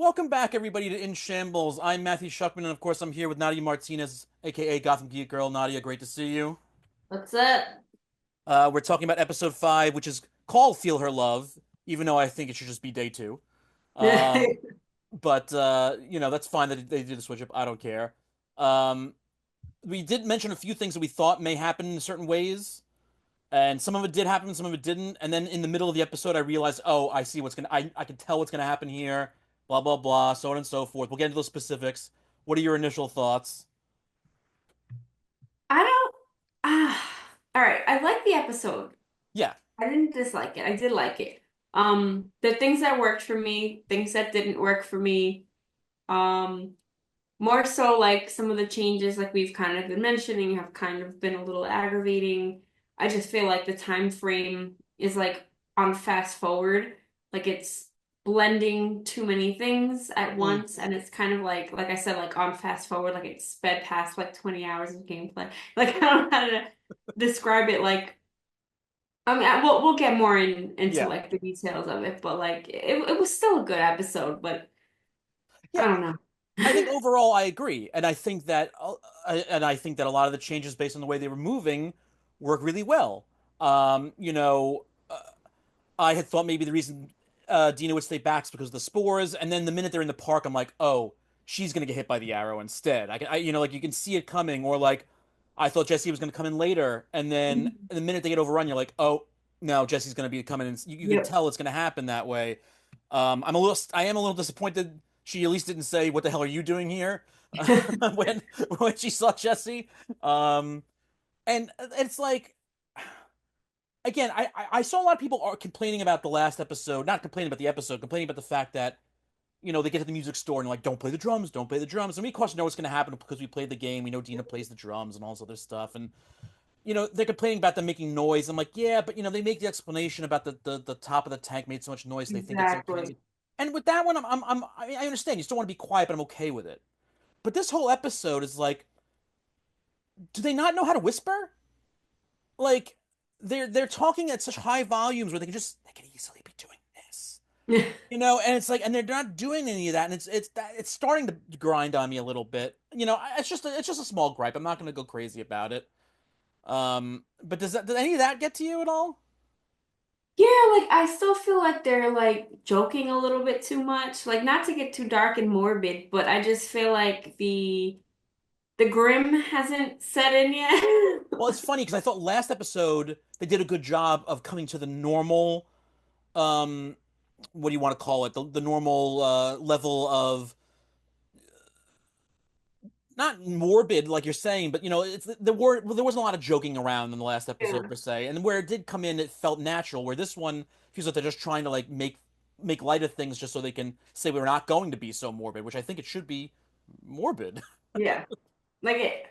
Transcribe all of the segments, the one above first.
Welcome back, everybody, to In Shambles. I'm Matthew Shuckman, and of course, I'm here with Nadia Martinez, aka Gotham Geek Girl. Nadia, great to see you. What's up? We're talking about episode 5, which is called Feel Her Love, even though I think it should just be day 2. Um, but, that's fine that they did the switch up. I don't care. Um, we did mention a few things that we thought may happen in certain ways, and some of it did happen, some of it didn't. And then in the middle of the episode, I realized, oh, I see I can tell what's gonna happen here, blah, blah, blah, so on and so forth. We'll get into those specifics. What are your initial thoughts? I don't. All right. I like the episode. Yeah. I didn't dislike it. I did like it. The things that worked for me, things that didn't work for me. Um, More so like some of the changes, like we've kind of been mentioning, have kind of been a little aggravating. I just feel like the time frame is like on fast forward, like it's blending too many things at Mm, once, and it's kind of like I said, like on fast forward, like it's sped past like 20 hours of gameplay. Like I don't know how to describe it. Like I mean, we'll get more into yeah. like the details of it, but like it was still a good episode, but I Yeah. don't know. I think overall I agree, and I think that a lot of the changes based on the way they were moving work really well. I had thought maybe the reason Dina would stay back is because of the spores, and then the minute they're in the park, I'm like, oh, she's gonna get hit by the arrow instead. Like you can see it coming, or like I thought Jesse was gonna come in later, and then the minute they get overrun, you're like, oh, no, Jesse's gonna be coming in. You can Yep. tell it's gonna happen that way. I am a little disappointed she at least didn't say, "What the hell are you doing here?" when when she saw Jesse. Um, and it's like again, I saw a lot of people are complaining about the last episode, not complaining about the episode, complaining about the fact that they get to the music store and like, don't play the drums, don't play the drums. And we of course know what's going to happen because we played the game. We know Dina plays the drums and all this other stuff. And they're complaining about them making noise. I'm like, yeah, but they make the explanation about the top of the tank made so much noise, so they think it's Exactly. okay. And with that one, I understand you still want to be quiet, but I'm okay with it. But this whole episode is like, do they not know how to whisper? Like, they're talking at such high volumes where they could easily be doing this. And it's like, and they're not doing any of that, and it's starting to grind on me a little bit. It's just a small gripe. I'm not going to go crazy about it. But did any of that get to you at all? Yeah, like I still feel like they're like joking a little bit too much. Like not to get too dark and morbid, but I just feel like the grim hasn't set in yet. Well, it's funny because I thought last episode they did a good job of coming to the normal, um, what do you want to call it? The normal level of not morbid like you're saying, but it's the word. Well, there wasn't a lot of joking around in the last episode Yeah. per se, and where it did come in, it felt natural. Where this one feels like they're just trying to like make light of things just so they can say we're not going to be so morbid, which I think it should be morbid. Yeah. Like it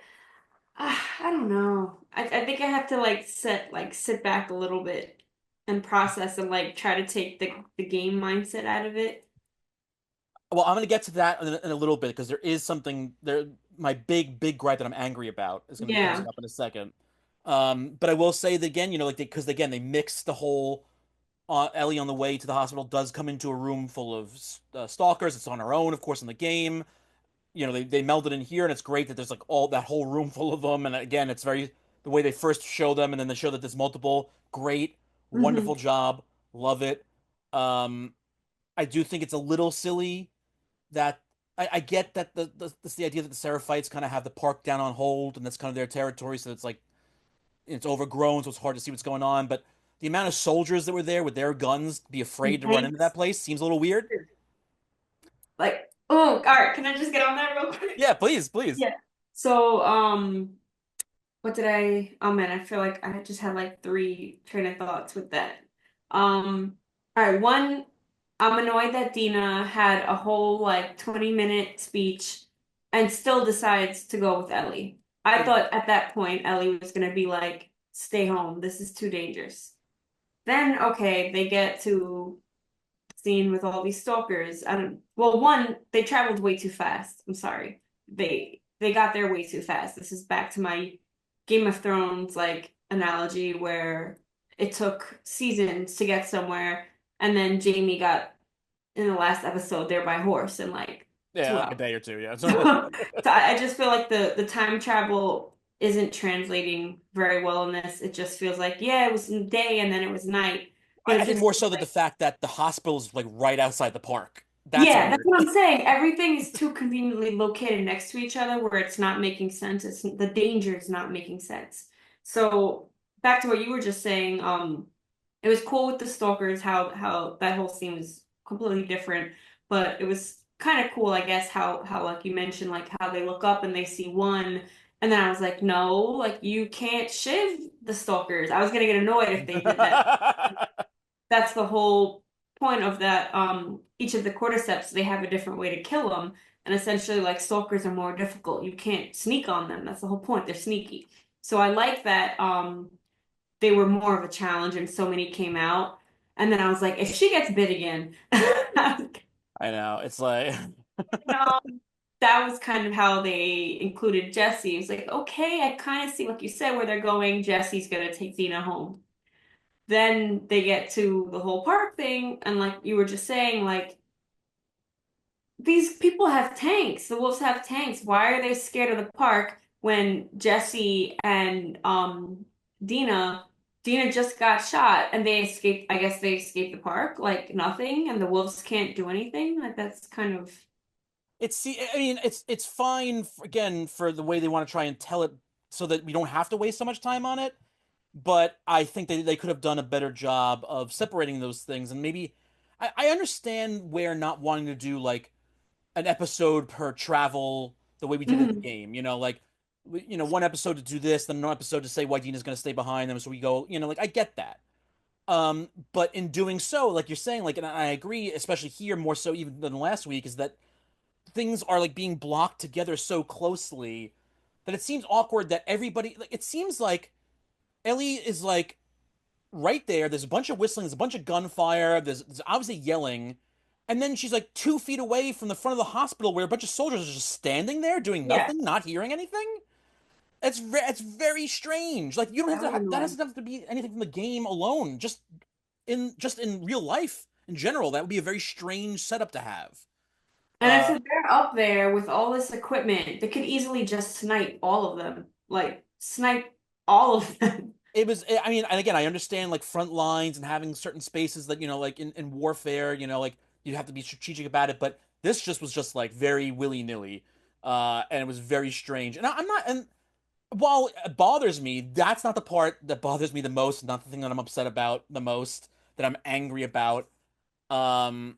I don't know. I think I have to sit back a little bit and process and like try to take the game mindset out of it. Well, I'm going to get to that in a little bit because there is something there. My big gripe that I'm angry about is going to be coming Yeah. up in a second. But I will say that again, like because again they mixed the whole Ellie on the way to the hospital does come into a room full of stalkers. It's on her own, of course, in the game. They melded in here, and it's great that there's like all that whole room full of them. And again, it's very the way they first show them, and then they show that there's multiple. Great, Hmm. wonderful job, love it. Um, I do think it's a little silly that I get that that's the idea that the Seraphites kind of have the park down on hold, and that's kind of their territory. So it's like it's overgrown, so it's hard to see what's going on. But the amount of soldiers that were there with their guns, be afraid to run into that Thanks. place seems a little weird. Like, oh, all right, can I just get on that real quick? Yeah, please, please. Yeah. So, what did I? Oh man, I feel like I just had like three train of thoughts with that. All right, one, I'm annoyed that Dina had a whole like 20-minute speech and still decides to go with Ellie. I Mm. thought at that point Ellie was gonna be like, stay home, this is too dangerous. Then, okay, they get to scene with all these stalkers. I don't, well, one, they traveled way too fast. I'm sorry. They got there way too fast. This is back to my Game of Thrones like analogy where it took seasons to get somewhere and then Jamie got in the last episode there by horse in like Yeah, two like a hours. day or two. Yeah. So, I just feel like the time travel isn't translating very well in this. It just feels like, yeah, it was day and then it was night. But I it think just more feels so that the like, fact that the hospital's like right outside the park. That's yeah, that's weird. what I'm saying. Everything is too conveniently located next to each other where it's not making sense. It's the danger is not making sense. So back to what you were just saying, it was cool with the stalkers, how that whole scene was completely different, but it was kind of cool, I guess, how like you mentioned, like how they look up and they see one, and then I was like, no, like you can't shiv the stalkers. I was gonna get annoyed if they did that. That's the whole point of that. Each of the cordyceps, they have a different way to kill them, and essentially, like stalkers are more difficult. You can't sneak on them. That's the whole point. They're sneaky. So I like that. They were more of a challenge, and so many came out. And then I was like, if she gets bit again, I know. It's like no. That was kind of how they included Jesse. It was like, okay, I kind of see, like you said, where they're going. Jesse's gonna take Dina home. Then they get to the whole park thing, and like you were just saying, like these people have tanks. The wolves have tanks. Why are they scared of the park when Jesse and Dina just got shot and they escaped, I guess they escaped the park like nothing and the wolves can't do anything? Like that's kind of I mean, it's fine again for the way they want to try and tell it so that we don't have to waste so much time on it. But I think they could have done a better job of separating those things. And maybe I understand where not wanting to do like an episode per travel the way we did in the Mhm. game. Like one episode to do this, then another episode to say why Dina's going to stay behind them. So we go, like I get that. But in doing so, like you're saying, like, and I agree, especially here more so even than last week, is that things are like being blocked together so closely that it seems awkward that everybody like it seems like Ellie is like right there. There's a bunch of whistling, there's a bunch of gunfire, there's obviously yelling, and then she's like 2 feet away from the front of the hospital where a bunch of soldiers are just standing there doing Yeah, nothing, not hearing anything. It's very strange. Like you don't have that to was that annoying. doesn't have to be anything from the game alone. Just in real life in general, that would be a very strange setup to have. And it's Uh, if they're up there with all this equipment, they could easily just snipe all of them. Like snipe all of them. It was, I mean, and again, I understand like front lines and having certain spaces that, like in warfare, like you have to be strategic about it. But this just was just like very willy-nilly. And it was very strange. And I'm not, and while it bothers me, that's not the part that bothers me the most, not the thing that I'm upset about the most, that I'm angry about. Um,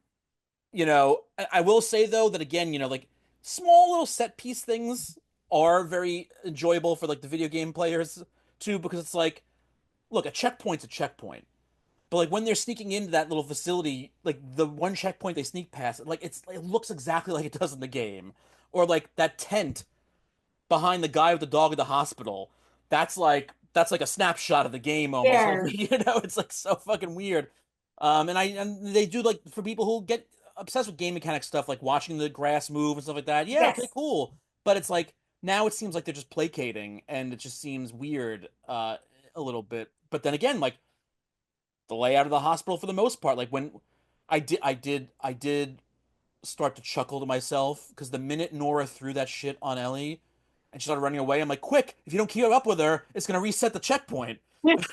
I will say though that again, like small little set piece things are very enjoyable for like the video game players too, because it's like, look, a checkpoint's a checkpoint. But like when they're sneaking into that little facility, like the one checkpoint they sneak past, like it looks exactly like it does in the game. Or like that tent behind the guy with the dog at the hospital. That's like a snapshot of the game almost. Yeah. It's like so fucking weird. And they do like for people who get obsessed with game mechanic stuff, like watching the grass move and stuff like that. Yeah, okay, Yes. cool. But it's like now it seems like they're just placating, and it just seems weird a little bit. But then again, like the layout of the hospital for the most part, like when I did start to chuckle to myself because the minute Nora threw that shit on Ellie and she started running away, I'm like, quick, if you don't keep up with her, it's gonna reset the checkpoint. The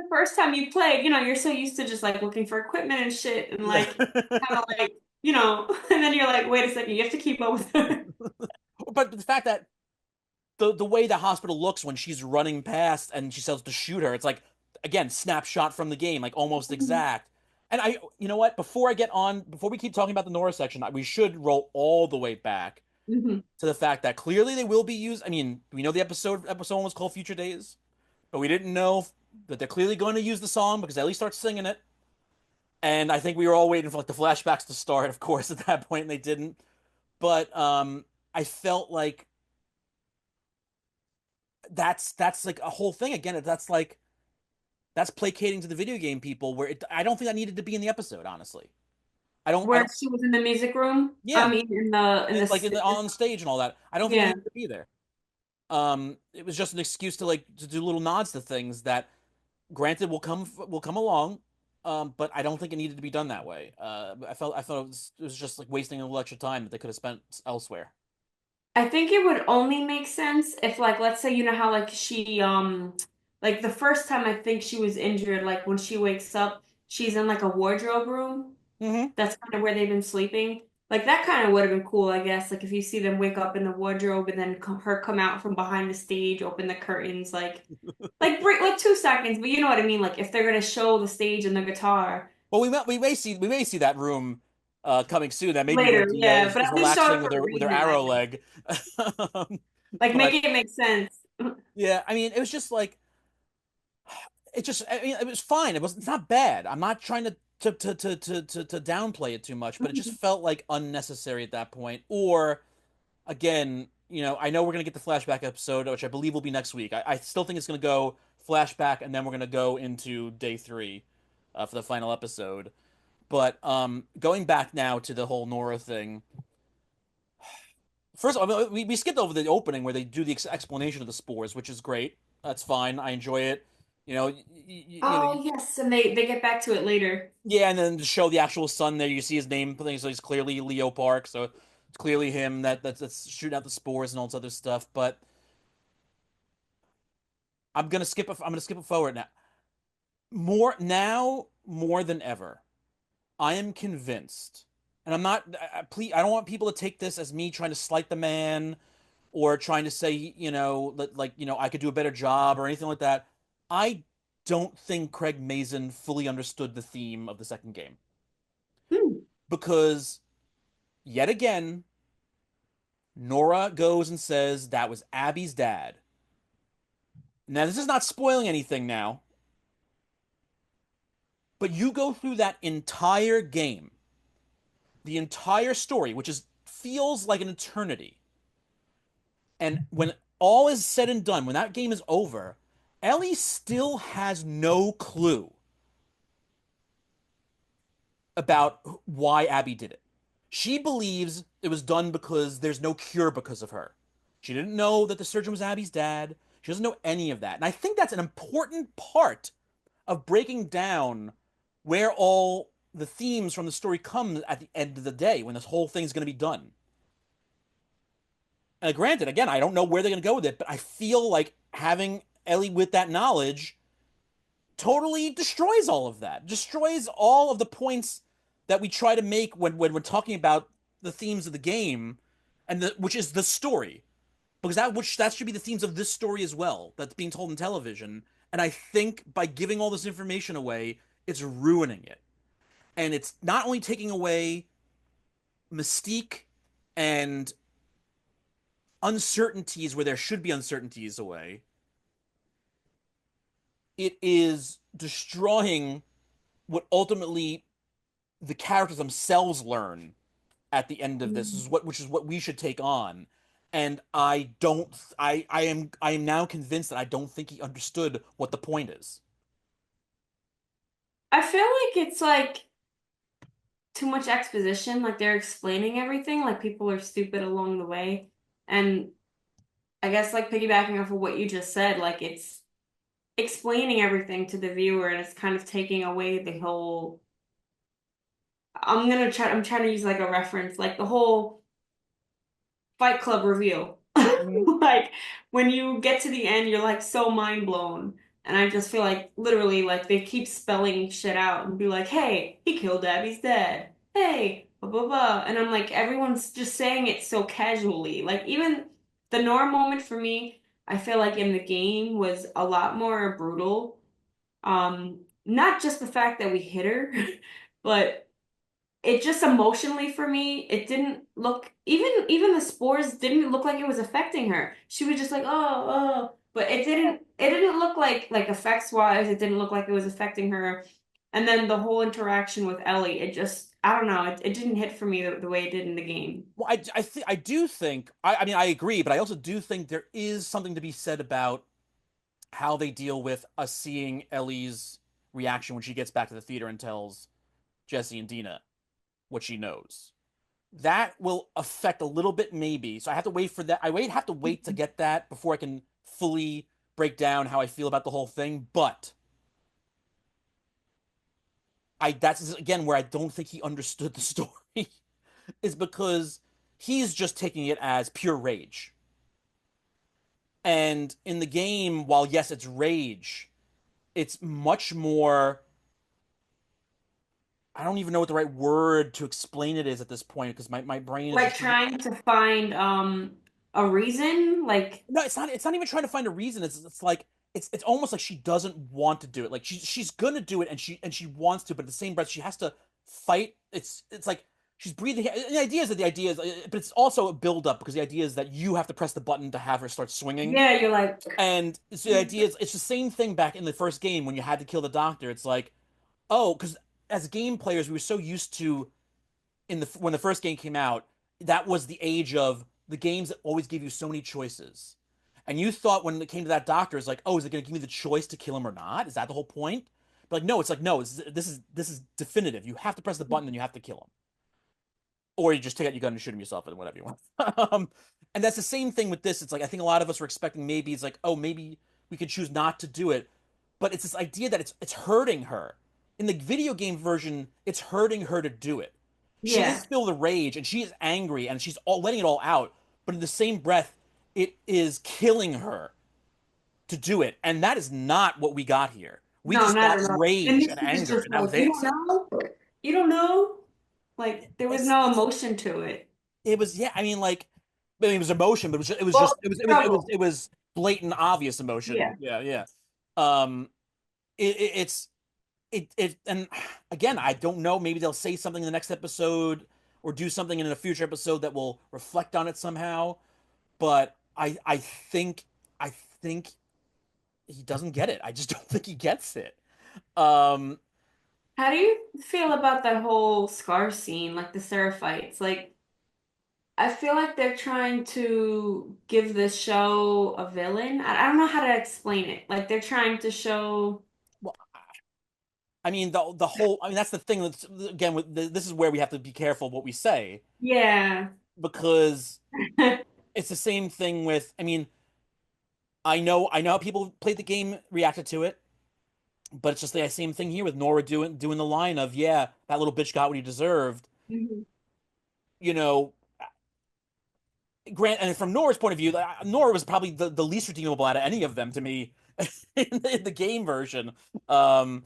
first time you played, you're so used to just like looking for equipment and shit and Yeah. like kind of like, and then you're like, wait a second, you have to keep up with her. But the fact that the way the hospital looks when she's running past and she starts to shoot her, it's like again, snapshot from the game, like almost exact. And you know what? Before we keep talking about the Nora section, we should roll all the way back Mhm. to the fact that clearly they will be used. I mean, we know the episode one was called Future Days, but we didn't know that they're clearly going to use the song because Ellie starts singing it. And I think we were all waiting for like the flashbacks to start, of course, at that point, and they didn't. But I felt like that's like a whole thing again. That's placating to the video game people. I don't think that needed to be in the episode. Honestly, I Where don't. she was in the music room. I Yeah, mean, in the like on stage and all that. I don't think that yeah. needed to be there. It was just an excuse to like to do little nods to things that, granted, will come along. but I don't think it needed to be done that way. I thought it was just like wasting a little extra time that they could have spent elsewhere. I think it would only make sense if like let's say you know how like she like the first time I think she was injured, like when she wakes up, she's in like a wardrobe room. Hmm. That's kind of where they've been sleeping. Like that kind of would have been cool, I guess. Like if you see them wake up in the wardrobe and then her come out from behind the stage, open the curtains, like break like 2 seconds, but you know what I mean. Like if they're gonna show the stage and the guitar Well, we may see that room coming soon. That maybe later, when Dina yeah, but is at least show relaxing it for a with her reason, I arrow guess. leg. Um, Like make but it make sense. yeah, I mean, it was just like I mean, it was fine. It's not bad. I'm not trying to downplay it too much, but it just felt like unnecessary at that point. Or again, I know we're gonna get the flashback episode, which I believe will be next week. I still think it's gonna go flashback, and then we're gonna go into day three for the final episode. But going back now to the whole Nora thing. First of all, I mean, we skipped over the opening where they do the explanation of the spores, which is great. That's fine. I enjoy it. You know, Oh yes, and they get back to it later. yeah, and then to show the actual sun there, you see his name, so he's clearly Leo Park, so it's clearly him that's shooting out the spores and all this other stuff. But I'm gonna skip it forward now. More than ever, I am convinced, and I'm not. Please, I don't want people to take this as me trying to slight the man or trying to say, I could do a better job or anything like that. I don't think Craig Mazin fully understood the theme of the second game Hmm. because yet again, Nora goes and says that was Abby's dad. Now, this is not spoiling anything now, but you go through that entire game, the entire story, which is feels like an eternity. And when all is said and done, when that game is over, Ellie still has no clue about why Abby did it. She believes it was done because there's no cure because of her. She didn't know that the surgeon was Abby's dad. She doesn't know any of that. And I think that's an important part of breaking down where all the themes from the story come at the end of the day when this whole thing's going to be done. And granted, again, I don't know where they're going to go with it, but I feel like having Ellie with that knowledge totally destroys all of that, destroys all of the points that we try to make when we're talking about the themes of the game, which is the story, because that should be the themes of this story as well. That's being told in television, and I think by giving all this information away, it's ruining it, and it's not only taking away mystique and uncertainties where there should be uncertainties away. It is destroying what ultimately the characters themselves learn at the end of this, which is what we should take on. And I don't I am now convinced that I don't think he understood what the point is. I feel like it's like too much exposition, like they're explaining everything, like people are stupid along the way. And I guess like piggybacking off of what you just said, like it's explaining everything to the viewer and it's kind of taking away the whole I'm trying to use like a reference, like the whole Fight Club reveal. Mhm. Like when you get to the end, you're like so mind blown. And I just feel like literally like they keep spelling shit out and be like, hey, he killed Abby's dad. Hey, blah blah blah. And I'm like, everyone's just saying it so casually. Like even the Nora moment for me, I feel like in the game was a lot more brutal. Not just the fact that we hit her, but it just emotionally for me, it didn't look even the spores didn't look like it was affecting her. She was just like, oh, oh, but it didn't look like effects wise, it didn't look like it was affecting her. And then the whole interaction with Ellie, it just I don't know, it didn't hit for me the way it did in the game. Well, I do think I mean I agree, but I also do think there is something to be said about how they deal with us seeing Ellie's reaction when she gets back to the theater and tells Jesse and Dina what she knows. That will affect a little bit, maybe. So I have to wait for that. Have to wait to get that before I can fully break down how I feel about the whole thing. But that's again where I don't think he understood the story is because he's just taking it as pure rage. And in the game, while yes, it's rage, it's much more. I don't even know what the right word to explain it is at this point because my brain is Like just trying to find a reason, like no, it's not even trying to find a reason. It's like it's almost like she doesn't want to do it. Like she's gonna do it and she wants to, but at the same breath she has to fight. It's like she's breathing. The idea is that the idea is, but it's also a build up because the idea is that you have to press the button to have her start swinging. yeah, you're like And so the idea is it's the same thing back in the first game when you had to kill the doctor. It's like, oh, because as game players we were so used to in the when the first game came out, that was the age of the games that always give you so many choices. And you thought when it came to that doctor, it's like, oh, is it going to give me the choice to kill him or not? Is that the whole point? But like, no, it's like, no, this is definitive. You have to press the button and you have to kill him, or you just take out your gun and shoot him yourself and whatever you want. And that's the same thing with this. It's like I think a lot of us were expecting maybe it's like, oh, maybe we could choose not to do it, but it's this idea that it's hurting her. In the video game version, it's hurting her to do it. She yeah. is filled with rage and she is angry and she's all letting it all out, but in the same breath, it is killing her to do it, and that is not what we got here. We No, just not got at all. And rage this and is anger, just and that was like, you don't it. know? You don't know? Like there was It's no emotion to it. it was yeah. I mean, like, I mean, it was emotion, but it was just Well, struggle. it was blatant, obvious emotion. Yeah. Yeah, yeah. Um, it's and again, I don't know. Maybe they'll say something in the next episode or do something in a future episode that will reflect on it somehow. But I think he doesn't get it. I just don't think he gets it. Um, How do you feel about that whole scar scene, like the Seraphites? Like, I feel like they're trying to give this show a villain. I don't know how to explain it. Like, they're trying to show, well, I mean the whole. I mean that's the thing. That's, again, this is where we have to be careful what we say yeah. because it's the same thing with. I mean, I know how people played the game, reacted to it, but it's just the same thing here with Nora doing the line of yeah, that little bitch got what he deserved. Mhm. You know, Grant, and from Nora's point of view, Nora was probably the least redeemable out of any of them to me in the game version. Um,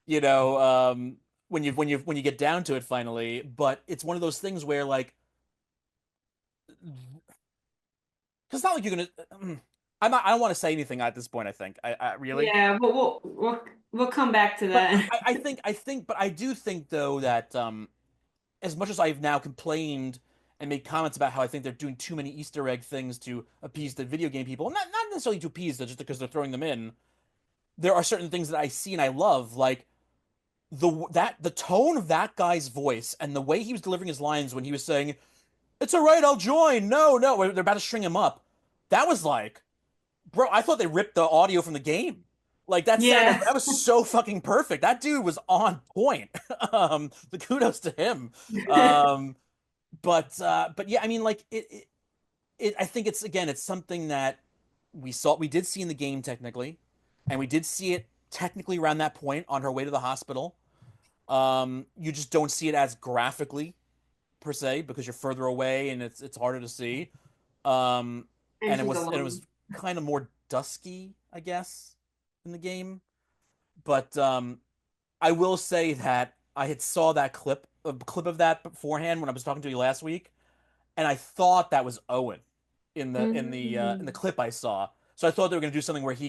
you know, when you get down to it finally, but it's one of those things where like, because it's not like you're gonna. I'm not. I don't want to say anything at this point. I think. I really. Yeah, but we'll come back to But that. but I do think though that as much as I've now complained and made comments about how I think they're doing too many Easter egg things to appease the video game people, not necessarily to appease them, just because they're throwing them in. There are certain things that I see and I love, like the tone of that guy's voice and the way he was delivering his lines when he was saying, "It's all right, I'll join." No, no, they're about to string him up. That was like, bro, I thought they ripped the audio from the game. Like Yeah. that was so fucking perfect. That dude was on point. The kudos to him. Um, but yeah, I mean, like I think it's again, it's something that we did see in the game technically, and we did see it technically around that point on her way to the hospital. You just don't see it as graphically per se because you're further away and it's harder to see. Um, And she's and it was alone. kind of more dusky, I guess, in the game. But I will say that I had saw that a clip of that beforehand when I was talking to you last week, and I thought that was Owen in the Mhm. clip I saw. So I thought they were gonna do something where he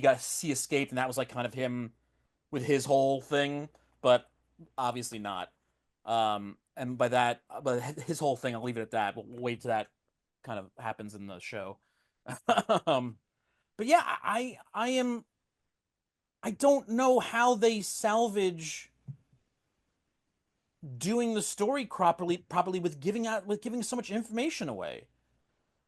escaped, and that was like kind of him with his whole thing, but obviously not. And by that, but his whole thing, I'll leave it at that. We'll wait till that kind of happens in the show. um, but yeah, I am. I don't know how they salvage doing the story properly with giving so much information away.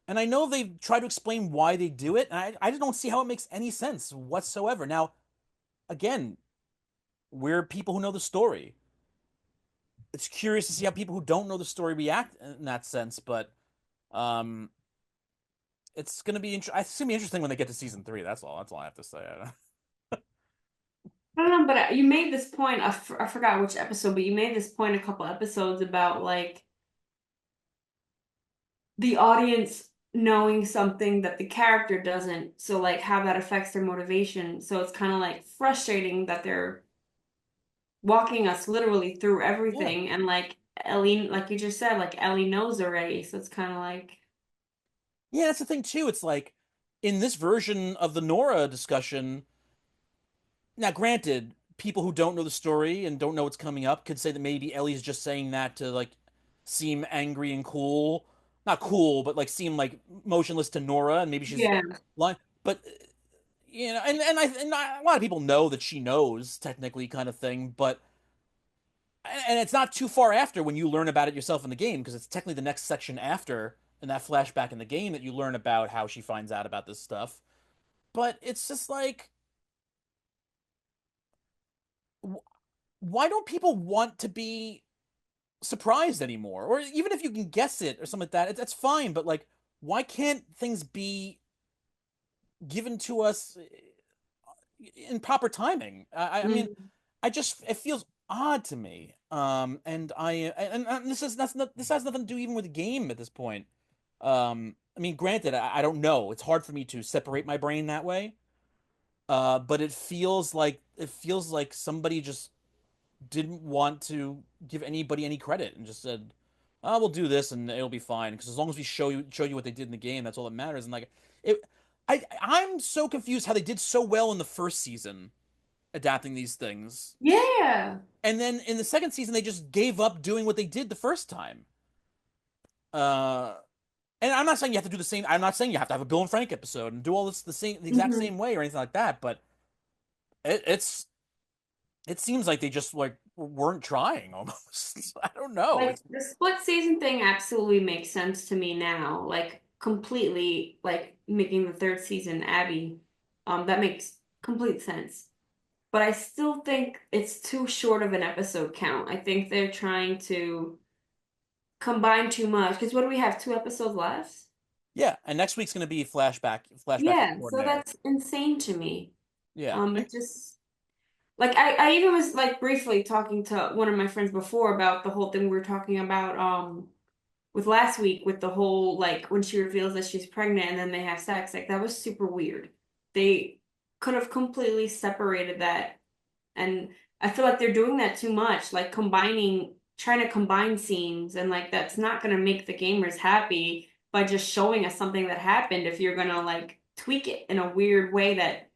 And I know they've tried to explain why they do it, and I just don't see how it makes any sense whatsoever. Now, again, we're people who know the story. It's curious to see how people who don't know the story react in that sense, but um, it's gonna be interesting when they get to season 3. That's all. That's all I have to say. I don't know, but you made this point. I forgot which episode, but you made this point a couple episodes about like the audience knowing something that the character doesn't. So like how that affects their motivation. So it's kind of like frustrating that they're walking us literally through Yeah. everything. And like Ellie, like you just said, like Ellie knows already. So it's kind of like, Yeah, that's the thing too. It's like in this version of the Nora discussion, now granted, people who don't know the story and don't know what's coming up could say that maybe Ellie's just saying that to like seem angry and cool. Not cool, but like seem like motionless to Nora, and maybe she's yeah, lying. But a lot of people know that she knows technically, kind of thing. But and it's not too far after when you learn about it yourself in the game, because it's technically the next section after in that flashback in the game that you learn about how she finds out about this stuff. But it's just like, why don't people want to be surprised anymore? Or even if you can guess it or something like that, that's fine. But like, why can't things be given to us in proper timing? I mean, mm, I just it feels odd to me. And this has nothing to do even with the game at this point. I mean, granted, I don't know. It's hard for me to separate my brain that way. But it feels like somebody just didn't want to give anybody any credit and just said, "Oh, we'll do this and it'll be fine." Because as long as we show you what they did in the game, that's all that matters. And like it, I'm so confused how they did so well in the first season adapting these things, yeah, and then in the second season they just gave up doing what they did the first time. Uh, and I'm not saying you have to do the same. I'm not saying you have to have a Bill and Frank episode and do all this the exact hmm same way or anything like that. But it's it seems like they just like weren't trying almost. I don't know. like It's the split season thing absolutely makes sense to me now. Like completely, like making the third season Abby, that makes complete sense. But I still think it's too short of an episode count. I think they're trying to combine too much. Because what do we have? Two episodes left? Yeah, and next week's gonna be flashback Yeah, so extraordinaire. that's insane to me. Yeah, It just like I even was like briefly talking to one of my friends before about the whole thing we were talking about with last week with the whole like when she reveals that she's pregnant and then they have sex. Like that was super weird. They could have completely separated that. And I feel like they're doing that too much, like trying to combine scenes, and like that's not going to make the gamers happy by just showing us something that happened if you're going to like tweak it in a weird way that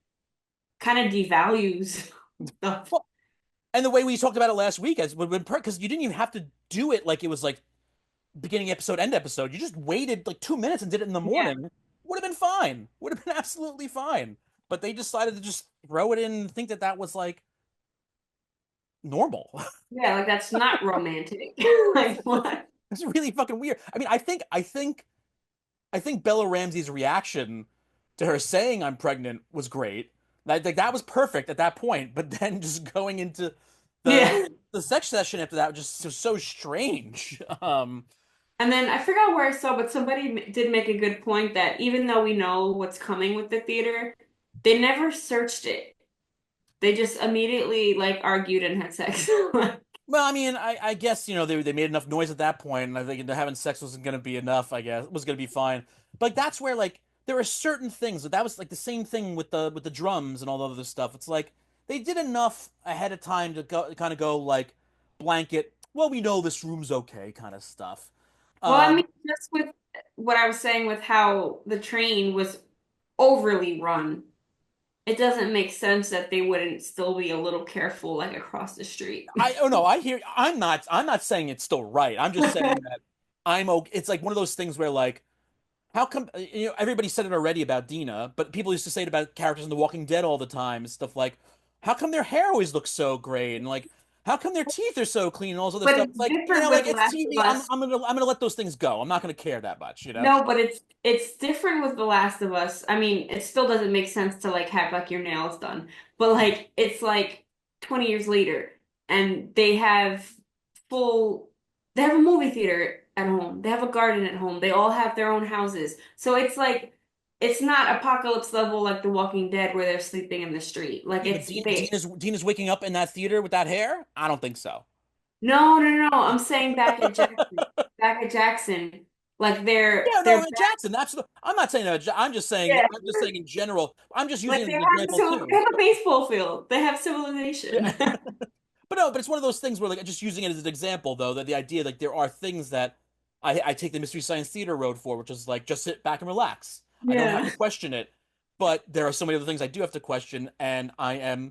kind of devalues stuff. well, and the way we talked about it last week as would have been because you didn't even have to do it like it was like beginning episode, end episode. You just waited like 2 minutes and did it in the Yeah. morning. Would have been fine. Would have been absolutely fine. But they decided to just throw it in and think that that was like normal. Yeah, like that's not romantic. Like what? It's really fucking weird. I mean, I think Bella Ramsey's reaction to her saying I'm pregnant was great. Like that was perfect at that point, but then just going into the Yeah. the sex session after that was just so strange. And then I forgot where I saw, but somebody did make a good point that even though we know what's coming with the theater, they never searched it. They just immediately like argued and had sex. Well, I mean, I guess they made enough noise at that point, and I think having sex wasn't going to be enough. I guess it was going to be fine. But like, that's where like there are certain things that was like the same thing with the drums and all the other stuff. It's like they did enough ahead of time to go kind of go like blanket. Well, we know this room's okay, kind of stuff. Well, I mean, Um, just with what I was saying with how the train was overly run, it doesn't make sense that they wouldn't still be a little careful like across the street. I oh no, I hear. I'm not saying it's still right. I'm just saying that I'm okay. It's like one of those things where like how come everybody said it already about Dina, but people used to say it about characters in The Walking Dead all the time and stuff like, how come their hair always looks so great and like, how come their teeth are so clean and all this other But stuff? it's It's like different like with it's Last of TV. Us. I'm gonna let those things go. I'm not gonna care that much. No, but it's different with The Last of Us. I mean, it still doesn't make sense to like have like your nails done, but like it's like 20 years later and full they have a movie theater at home. They have a garden at home. They all have their own houses. So it's like it's not apocalypse level like The Walking Dead where they're sleeping in the street. Like Yeah, but it's they Dean is waking up in that theater with that hair? I don't think so. no, no, no. I'm saying back at Jackson. Like Yeah, they're no, back, Jackson. I'm not saying that. yeah. I'm just saying in general. I'm just using Like it as an example they too. have a baseball field. They have Yeah. civilization. But no, but it's one of those things where like just using it as an example though, that the idea like there are things that I take the Mystery Science Theater road for, which is like just sit back and relax. I don't have to Yeah. question it. But there are so many other things I do have to question, and I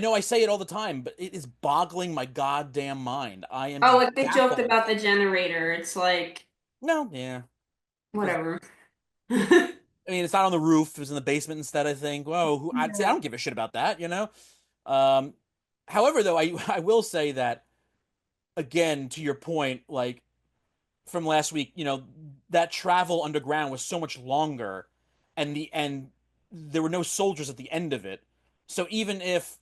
know I say it all the time, but it is boggling my goddamn mind. I Oh, am like they joked baffled. about the generator. It's like No, yeah. whatever. I mean, it's not on the roof. It was in the basement instead, I think. Whoa, I'd say I Yeah. don't give a shit about that, you know? Um, however, though, I will say that, again, to your point, like from last week, that travel underground was so much longer, and there were no soldiers at the end of it. So even if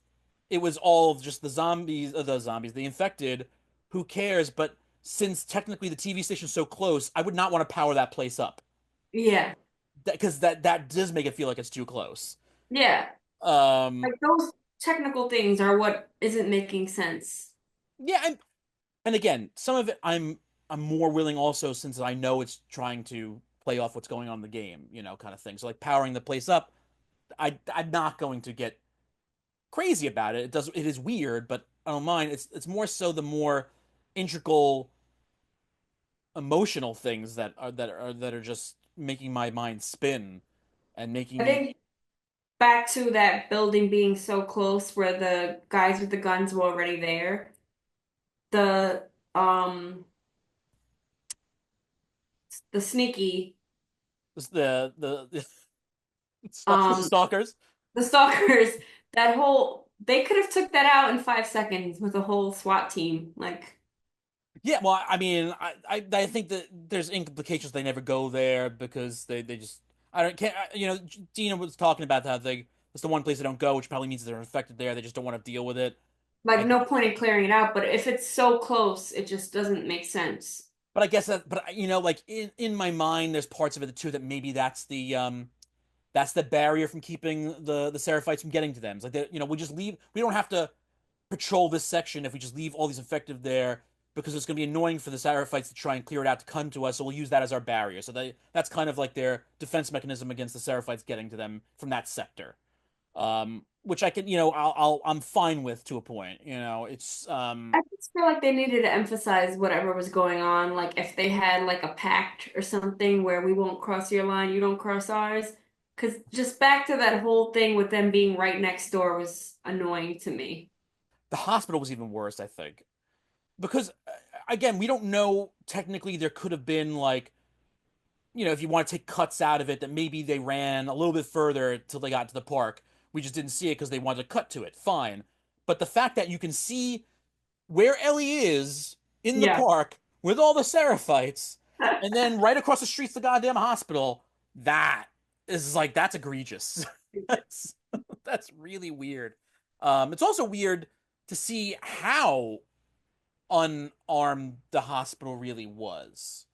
it was all just the infected, who cares? But since technically the TV station's so close, I would not want to power that place up. Yeah. Because that does make it feel like it's too close. Yeah. Um, Like those technical things are what isn't making sense. yeah, and again, some of it I'm more willing also since I know it's trying to play off what's going on in the game, kind of thing. So like powering the place up, I'm not going to get crazy about it. It is weird, but I don't mind. It's more so the more integral emotional things that are just making my mind spin and making I me think back to that building being so close where the guys with the guns were already there. The um the sneaky the the um stalkers. the stalkers, that whole they could have took that out in 5 seconds with a whole SWAT team. Like Yeah, well, I mean, I think that there's implications they never go there because they just I don't can't Dina was talking about how it's the one place they don't go, which probably means they're infected there. They just don't want to deal with it. like I no point in clearing it out, but if it's so close, it just doesn't make sense. but I guess but like in my mind, there's parts of it too that maybe that's the barrier from keeping the Seraphites from getting to them. It's like we just leave. We don't have to patrol this section if we just leave all these infected there because it's going to be annoying for the Seraphites to try and clear it out to come to us. So we'll use that as our barrier. So that's kind of like their defense mechanism against the Seraphites getting to them from that sector. Which I can, I'm fine with to a point. It's I just feel like they needed to emphasize whatever was going on. Like if they had like a pact or something where we won't cross your line, you don't cross ours. Because just back to that whole thing with them being right next door was annoying to me. the hospital was even worse, I think, because again, we don't know technically there could have been like if you want to take cuts out of it, that maybe they ran a little bit further till they got to the park. We just didn't see it because they wanted to cut to it. Fine. But the fact that you can see where Ellie is in the Yeah. park with all the Seraphites, and then right across the street's the goddamn hospital, that is like, that's egregious. that's, that's really weird. It's also weird to see how unarmed the hospital really was.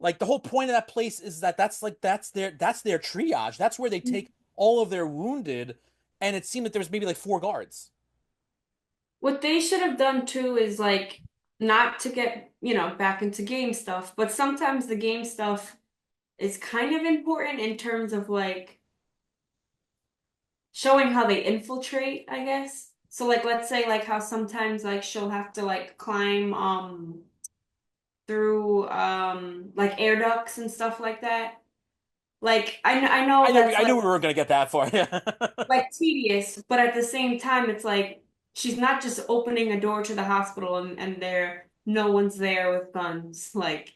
Like the whole point of that place is that's their triage. That's where they take all of their wounded, and it seemed that there was maybe like four guards. What they should have done too is like not to get, back into game stuff, but sometimes the game stuff is kind of important in terms of like showing how they infiltrate, I guess. So like let's say like how sometimes like she'll have to like climb through like air ducts and stuff like that. Like I know that's I knew we were gonna get that far. Yeah. like tedious, but at the same time it's like she's not just opening a door to the hospital and there no one's there with guns. Like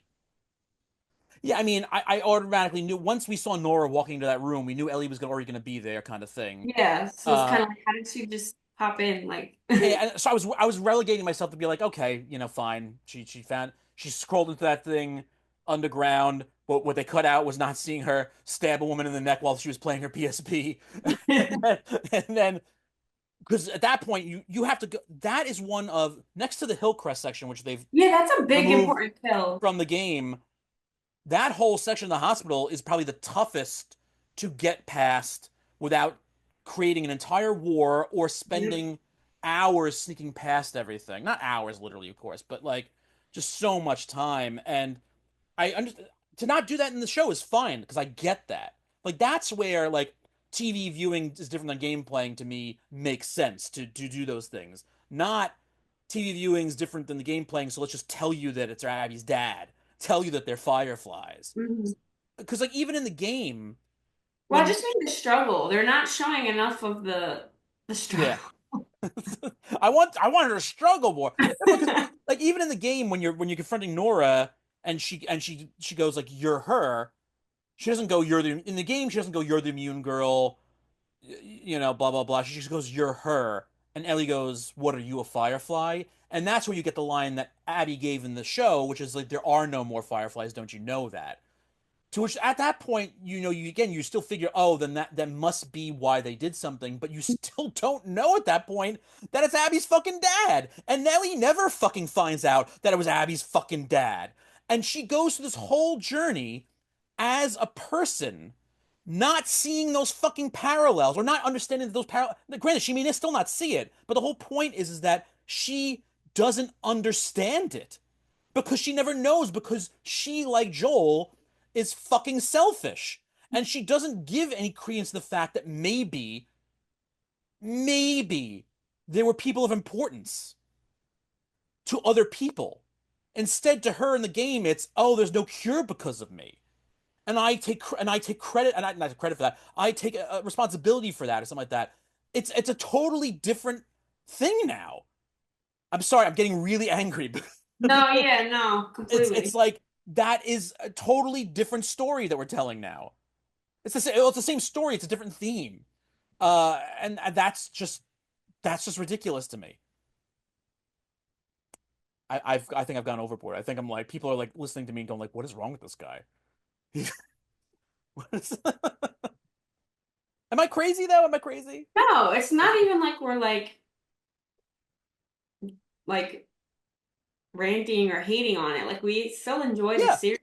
Yeah, I mean, I automatically knew once we saw Nora walking into that room, we knew Ellie was already gonna be there, kind of thing. yeah, so it's Uh, kind of like how did she just pop in like and so I was relegating myself to be like, okay, fine. She scrolled into that thing underground. What they cut out was not seeing her stab a woman in the neck while she was playing her PSP, and then because at that point you have to go. That is one of next to the Hillcrest section, which they've Yeah, that's a big removed important kill. from the game. That whole section of the hospital is probably the toughest to get past without creating an entire war or Yep. spending hours sneaking past everything. Not hours, literally, of course, but like just so much time. And I understand to not do that in the show is fine because I get that. Like that's where like TV viewing is different than game playing to me makes sense to do those things. Not TV viewing is different than the game playing, so let's just tell you that it's Abby's dad. Tell you that they're Fireflies. Mhm. Because like even in the game, Well, I when just mean the struggle. They're not showing enough of the yeah, struggle. I want her to struggle more. Because like even in the game when you're confronting Nora and she goes like you're her, she doesn't go you're the in the game she doesn't go you're the immune girl, blah blah blah. She just goes you're her, and Ellie goes what are you a Firefly? And that's where you get the line that Abby gave in the show, which is like there are no more Fireflies, don't you know that? To which at that point, you still figure, oh, then that must be why they did something, but you still don't know at that point that it's Abby's fucking dad. And Nellie never fucking finds out that it was Abby's fucking dad. And she goes through this whole journey as a person, not seeing those fucking parallels or not understanding that those parallels. Granted, she may still not see it, but the whole point is that she doesn't understand it because she never knows because she, like Joel, is fucking selfish. And she doesn't give any credence to the fact that maybe there were people of importance to other people. Instead, to her in the game, it's, oh, there's no cure because of me. And I take credit, and I not credit for that. I take a responsibility for that or something like that. It's a totally different thing now. I'm sorry, I'm getting really angry. No, yeah, no, It's completely. like that is a totally different story that we're telling now. It's the same story. It's a different theme. And that's just ridiculous to me. I think I've gone overboard. I think I'm like people are like listening to me and going like, what is wrong with this guy? Am I crazy though? Am I crazy? No, it's not even like we're like ranting or hating on it. Like we still enjoy the Yeah, series.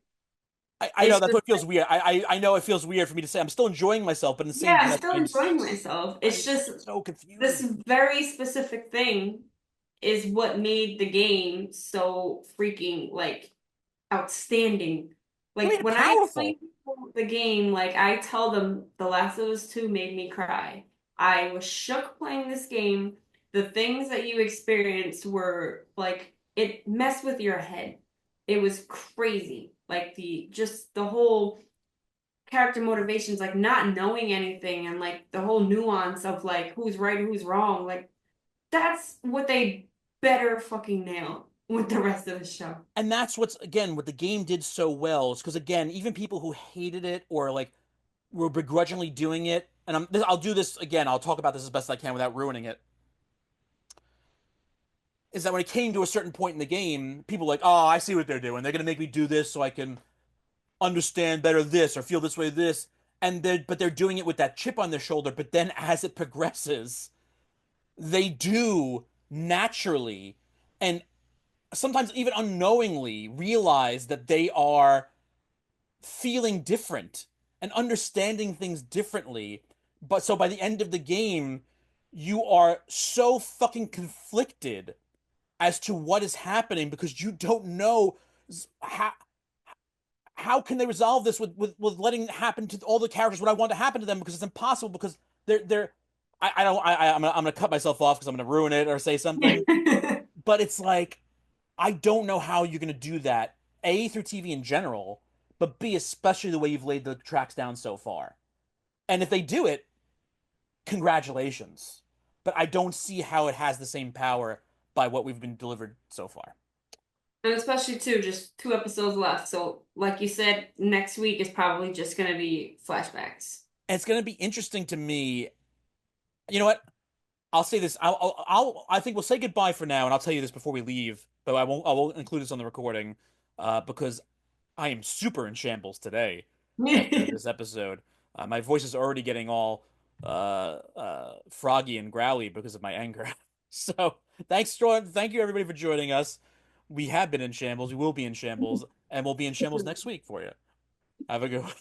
I know It's that's just what feels weird. I know it feels weird for me to say I'm still enjoying myself, but in the same yeah, I'm breath, still enjoying myself. I'm It's just so this confused. very specific thing is what made the game so freaking like outstanding. It Like made it when I explain powerful. to people the game, like I tell them The Last of Us 2 made me cry. I was shook playing this game. The things that you experienced were like it messed with your head. It was crazy. Like the whole character motivations, like not knowing anything and like the whole nuance of like who's right and who's wrong. Like that's what they better fucking nail with the rest of the show. And that's what's again what the game did so well is because again, even people who hated it or like were begrudgingly doing it, and I'll do this again. I'll talk about this as best I can without ruining it. Is that when it came to a certain point in the game, people were like, oh, I see what they're doing. They're gonna make me do this so I can understand better this or feel this way this, but they're doing it with that chip on their shoulder. But then as it progresses, they do naturally and sometimes even unknowingly realize that they are feeling different and understanding things differently. But so by the end of the game, you are so fucking conflicted as to what is happening because you don't know how can they resolve this with letting it happen to all the characters what I want to happen to them because it's impossible because they're I don't I'm gonna cut myself off because I'm gonna ruin it or say something. But it's like I don't know how you're gonna do that. A through TV in general, but B especially the way you've laid the tracks down so far. And if they do it, congratulations. But I don't see how it has the same power by what we've been delivered so far. And especially too, just 2 episodes left. So, like you said, next week is probably just gonna be flashbacks. And it's gonna be interesting to me. You know what? I'll say this. I think we'll say goodbye for now, and I'll tell you this before we leave. But I won't include this on the recording, because I am super in shambles today after this episode. My voice is already getting all froggy and growly because of my anger. So thanks, Jordan. Thank you everybody for joining us. We have been in shambles. We will be in shambles, and we'll be in shambles next week for you. Have a good one.